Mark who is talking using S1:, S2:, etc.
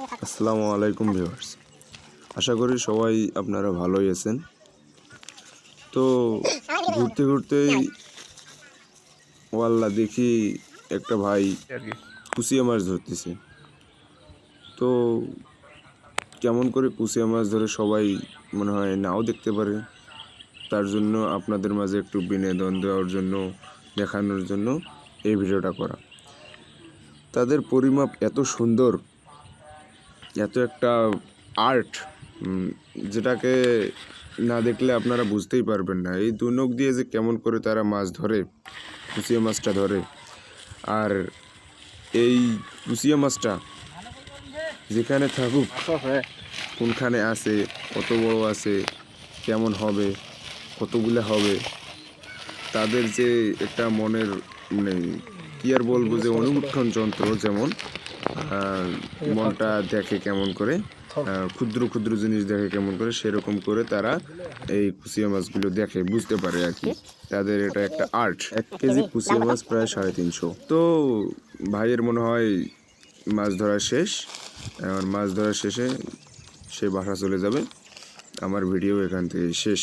S1: আসসালামু আলাইকুম ভিউয়ার্স, আশা করি সবাই আপনারা ভালোই আছেন। তো ঘুরতে ঘুরতেই ওয়াল্লা দেখি একটা ভাই কুচিয়া মাছ ধরতেছে। তো কেমন করে কুচিয়া মাছ ধরে সবাই মনে হয় নাও দেখতে পারে, তার জন্য আপনাদের মাঝে একটু বিনোদন দেওয়ার জন্য, দেখানোর জন্য এই ভিডিওটা করা। তাদের পরিমাপ এত সুন্দর, এত একটা আর্ট, যেটাকে না দেখলে আপনারা বুঝতেই পারবেন না। এই দুই নখ দিয়ে যে কেমন করে তারা মাছ ধরে, কুচিয়া মাছটা ধরে। আর এই কুচিয়া মাছটা যেখানে থাকুক, কোনখানে আছে, কত বড় আছে, কেমন হবে, কতগুলো হবে, তাদের যে একটা মনের মানে কি আর বলবো, যে অনুবীক্ষণ যন্ত্র, যেমন মনটা দেখে কেমন করে, ক্ষুদ্র ক্ষুদ্র জিনিস দেখে কেমন করে, সেরকম করে তারা এই কুচিয়া মাছগুলো দেখে, বুঝতে পারে আর কি। তাদের এটা একটা আর্ট। 1 কেজি কুচিয়া মাছ প্রায় 350। তো ভাইয়ের মনে হয় মাছ ধরা শেষ। আর মাছ ধরা শেষে সে বাসা চলে যাবে। আমার ভিডিও এখান থেকে শেষ।